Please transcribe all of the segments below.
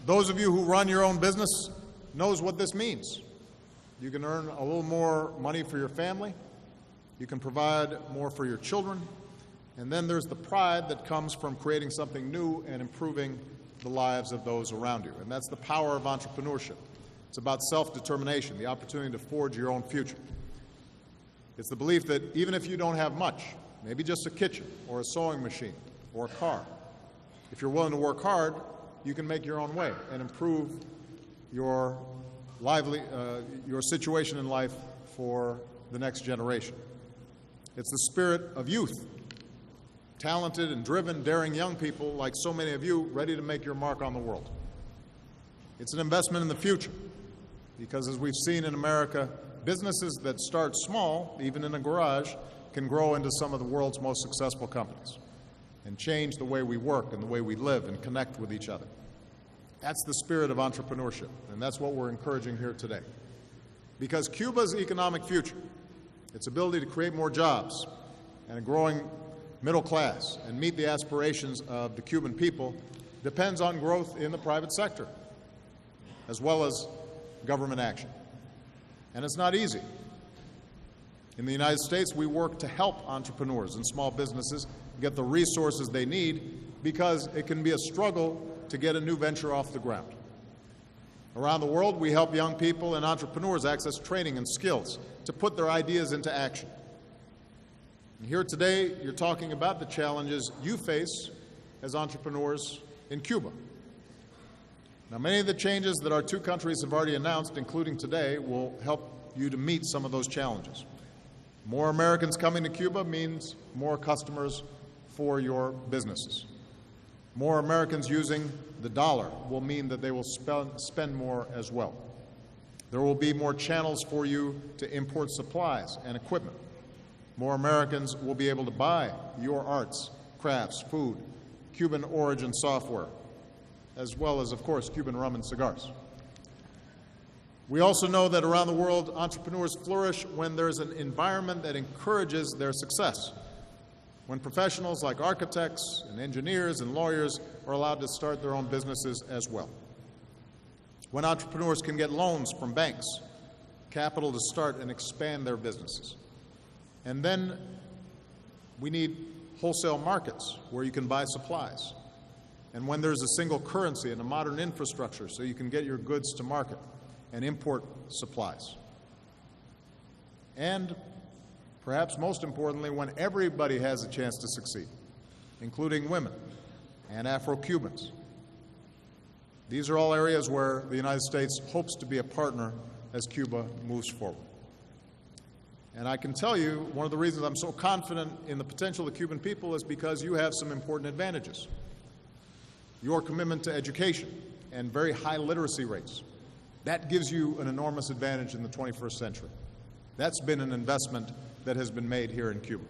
Those of you who run your own business knows what this means. You can earn a little more money for your family, you can provide more for your children, and then there's the pride that comes from creating something new and improving the lives of those around you. And that's the power of entrepreneurship. It's about self-determination, the opportunity to forge your own future. It's the belief that even if you don't have much, maybe just a kitchen or a sewing machine or a car, if you're willing to work hard, you can make your own way and improve your situation in life for the next generation. It's the spirit of youth. Talented and driven, daring young people like so many of you, ready to make your mark on the world. It's an investment in the future, because as we've seen in America, businesses that start small, even in a garage, can grow into some of the world's most successful companies and change the way we work and the way we live and connect with each other. That's the spirit of entrepreneurship, and that's what we're encouraging here today. Because Cuba's economic future, its ability to create more jobs and a growing middle class and meet the aspirations of the Cuban people, depends on growth in the private sector, as well as government action. And it's not easy. In the United States, we work to help entrepreneurs and small businesses get the resources they need, because it can be a struggle to get a new venture off the ground. Around the world, we help young people and entrepreneurs access training and skills to put their ideas into action. And here today, you're talking about the challenges you face as entrepreneurs in Cuba. Now, many of the changes that our two countries have already announced, including today, will help you to meet some of those challenges. More Americans coming to Cuba means more customers for your businesses. More Americans using the dollar will mean that they will spend more as well. There will be more channels for you to import supplies and equipment. More Americans will be able to buy your arts, crafts, food, Cuban origin software, as well as, of course, Cuban rum and cigars. We also know that around the world, entrepreneurs flourish when there's an environment that encourages their success, when professionals like architects and engineers and lawyers are allowed to start their own businesses as well, when entrepreneurs can get loans from banks, capital to start and expand their businesses. And then we need wholesale markets where you can buy supplies, and when there's a single currency and a modern infrastructure so you can get your goods to market and import supplies. And perhaps most importantly, when everybody has a chance to succeed, including women and Afro-Cubans. These are all areas where the United States hopes to be a partner as Cuba moves forward. And I can tell you, one of the reasons I'm so confident in the potential of the Cuban people is because you have some important advantages. Your commitment to education and very high literacy rates, that gives you an enormous advantage in the 21st century. That's been an investment that has been made here in Cuba.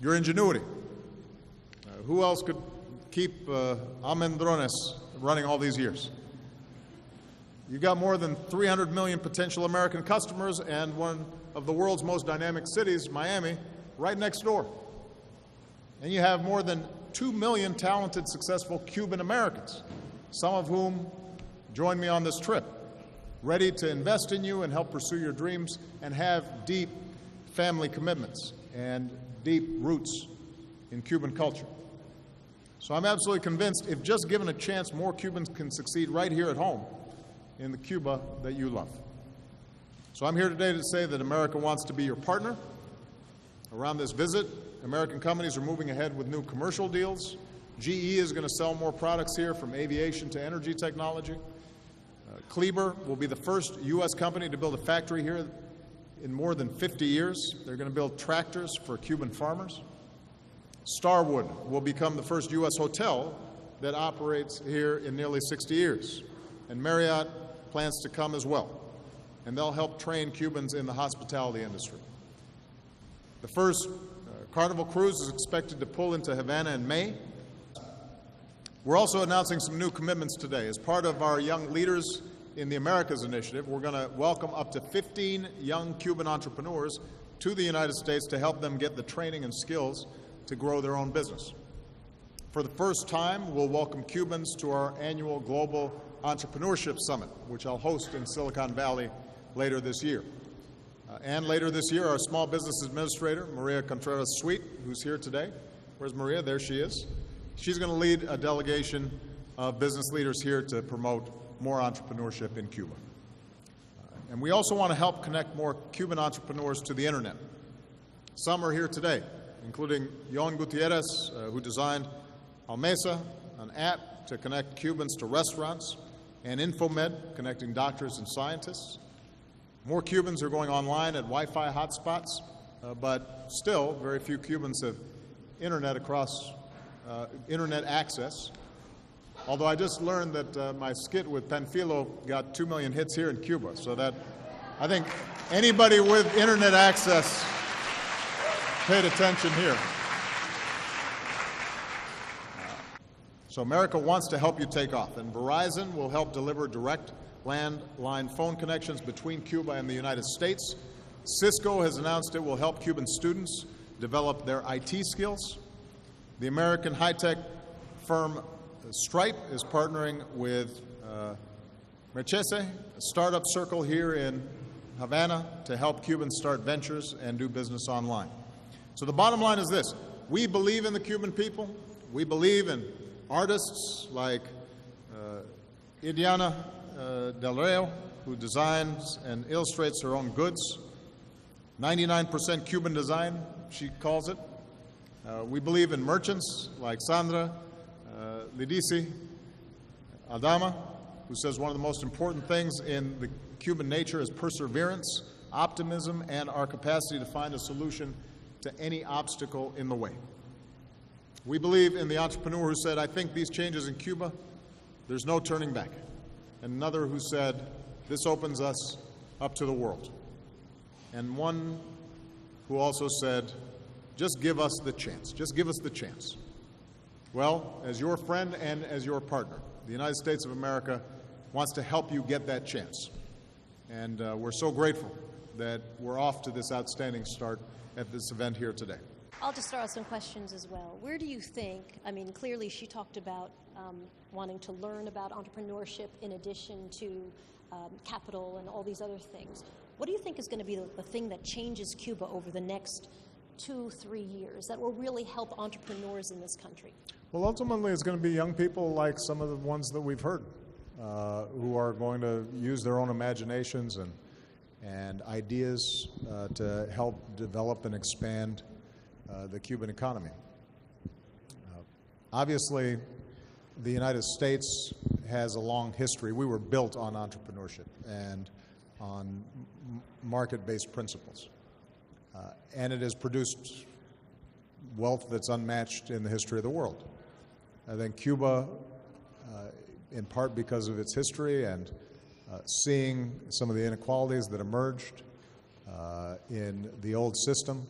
Your ingenuity. Who else could keep Almendrones running all these years? You've got more than 300 million potential American customers and one of the world's most dynamic cities, Miami, right next door. And you have more than 2 million talented, successful Cuban Americans, some of whom joined me on this trip, ready to invest in you and help pursue your dreams and have deep family commitments and deep roots in Cuban culture. So I'm absolutely convinced if just given a chance, more Cubans can succeed right here at home in the Cuba that you love. So I'm here today to say that America wants to be your partner. Around this visit, American companies are moving ahead with new commercial deals. GE is going to sell more products here, from aviation to energy technology. Kleber will be the first U.S. company to build a factory here in more than 50 years. They're going to build tractors for Cuban farmers. Starwood will become the first U.S. hotel that operates here in nearly 60 years. And Marriott plans to come as well. And they'll help train Cubans in the hospitality industry. The first Carnival cruise is expected to pull into Havana in May. We're also announcing some new commitments today. As part of our Young Leaders in the Americas initiative, we're going to welcome up to 15 young Cuban entrepreneurs to the United States to help them get the training and skills to grow their own business. For the first time, we'll welcome Cubans to our annual Global Entrepreneurship Summit, which I'll host in Silicon Valley later this year. And later this year, our Small Business Administrator, Maria Contreras-Sweet, who's here today. Where's Maria? There she is. She's going to lead a delegation of business leaders here to promote more entrepreneurship in Cuba. And we also want to help connect more Cuban entrepreneurs to the internet. Some are here today, including Yon Gutierrez, who designed Almesa, an app to connect Cubans to restaurants, and Infomed, connecting doctors and scientists. More Cubans are going online at Wi-Fi hotspots, but still very few Cubans have internet access. Although I just learned that my skit with Panfilo got 2 million hits here in Cuba, so that I think anybody with internet access paid attention here. So America wants to help you take off, and Verizon will help deliver direct landline phone connections between Cuba and the United States. Cisco has announced it will help Cuban students develop their IT skills. The American high-tech firm Stripe is partnering with Merchese, a startup circle here in Havana, to help Cubans start ventures and do business online. So the bottom line is this: we believe in the Cuban people. We believe in artists like Idiana Del Rey, who designs and illustrates her own goods. 99% Cuban design, she calls it. We believe in merchants like Sandra Lidisi Aldama, who says one of the most important things in the Cuban nature is perseverance, optimism, and our capacity to find a solution to any obstacle in the way. We believe in the entrepreneur who said, "I think these changes in Cuba, there's no turning back." And another who said, "This opens us up to the world." And one who also said, "Just give us the chance. Just give us the chance." Well, as your friend and as your partner, the United States of America wants to help you get that chance. And we're so grateful that we're off to this outstanding start at this event here today. I'll just throw out some questions as well. Where do you think, I mean, clearly she talked about wanting to learn about entrepreneurship in addition to capital and all these other things. What do you think is going to be the thing that changes Cuba over the next 2-3 years that will really help entrepreneurs in this country? Well, ultimately, it's going to be young people like some of the ones that we've heard, who are going to use their own imaginations and ideas to help develop and expand the Cuban economy. Obviously, the United States has a long history. We were built on entrepreneurship and on market-based principles. And it has produced wealth that's unmatched in the history of the world. I think Cuba, in part because of its history and seeing some of the inequalities that emerged in the old system,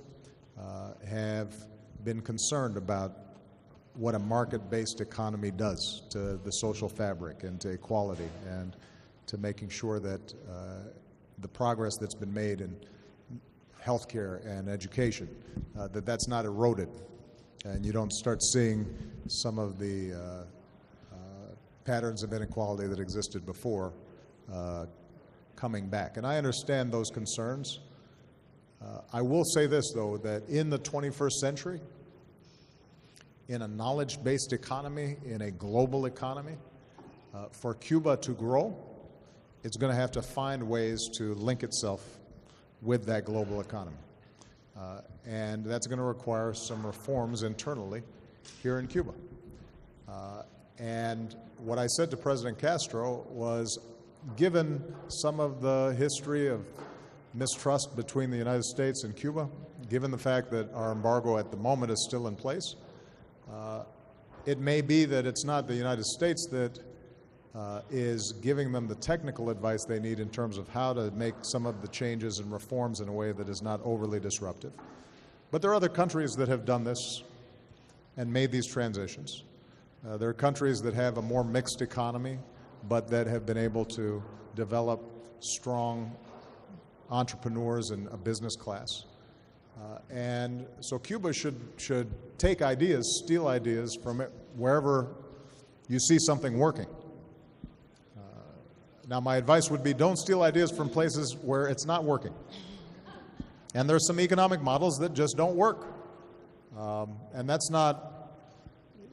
have been concerned about what a market-based economy does to the social fabric and to equality and to making sure that the progress that's been made in healthcare and education, that's not eroded, and you don't start seeing some of the patterns of inequality that existed before coming back. And I understand those concerns. I will say this, though, that in the 21st century, in a knowledge-based economy, in a global economy, for Cuba to grow, it's going to have to find ways to link itself with that global economy. And that's going to require some reforms internally here in Cuba. And what I said to President Castro was, given some of the history of mistrust between the United States and Cuba, given the fact that our embargo at the moment is still in place, it may be that it's not the United States that is giving them the technical advice they need in terms of how to make some of the changes and reforms in a way that is not overly disruptive. But there are other countries that have done this and made these transitions. There are countries that have a more mixed economy, but that have been able to develop strong entrepreneurs and a business class. And so Cuba should take ideas, steal ideas from wherever you see something working. Now, my advice would be don't steal ideas from places where it's not working. And there's some economic models that just don't work. And that's not,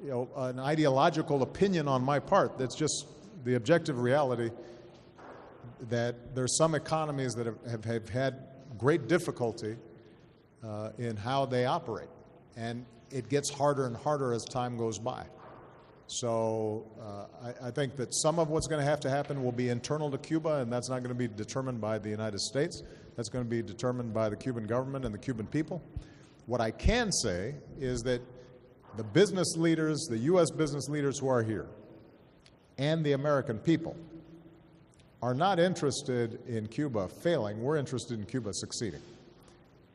an ideological opinion on my part. That's just the objective reality that there's some economies that have had great difficulty in how they operate. And it gets harder and harder as time goes by. So I think that some of what's going to have to happen will be internal to Cuba, and that's not going to be determined by the United States. That's going to be determined by the Cuban government and the Cuban people. What I can say is that the business leaders, the U.S. business leaders who are here, and the American people are not interested in Cuba failing. We're interested in Cuba succeeding.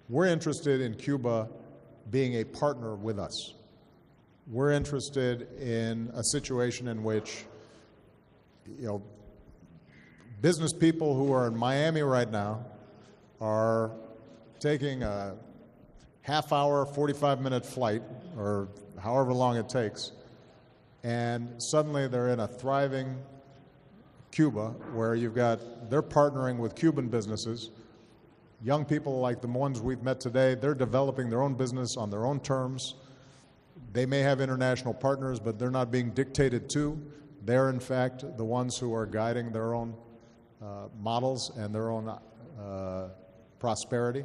We're interested in Cuba being a partner with us. We're interested in a situation in which, business people who are in Miami right now are taking a half-hour, 45-minute flight, or however long it takes, and suddenly they're in a thriving Cuba where they're partnering with Cuban businesses. Young people like the ones we've met today, they're developing their own business on their own terms. They may have international partners, but they're not being dictated to. They're, in fact, the ones who are guiding their own models and their own prosperity.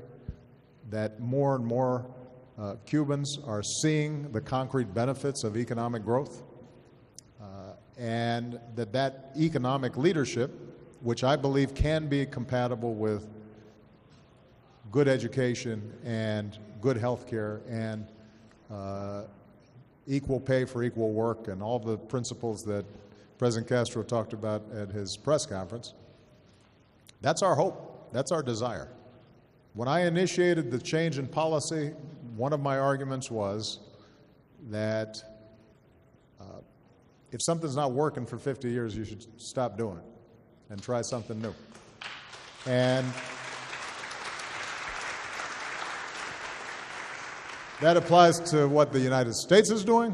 That more and more Cubans are seeing the concrete benefits of economic growth, and that economic leadership, which I believe can be compatible with good education and good health care and equal pay for equal work and all the principles that President Castro talked about at his press conference. That's our hope. That's our desire. When I initiated the change in policy, one of my arguments was that if something's not working for 50 years, you should stop doing it and try something new. And that applies to what the United States is doing.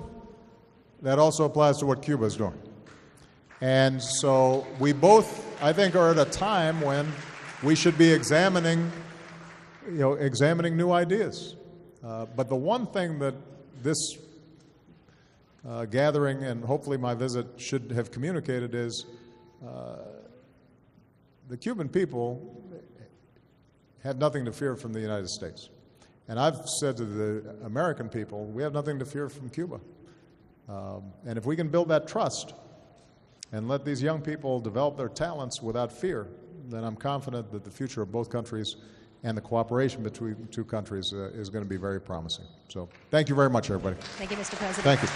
That also applies to what Cuba is doing. And so we both, I think, are at a time when we should be examining new ideas. But the one thing that this gathering and hopefully my visit should have communicated is the Cuban people have nothing to fear from the United States. And I've said to the American people, we have nothing to fear from Cuba. And if we can build that trust and let these young people develop their talents without fear, then I'm confident that the future of both countries and the cooperation between two countries is going to be very promising. So thank you very much, everybody. Thank you, Mr. President. Thank you.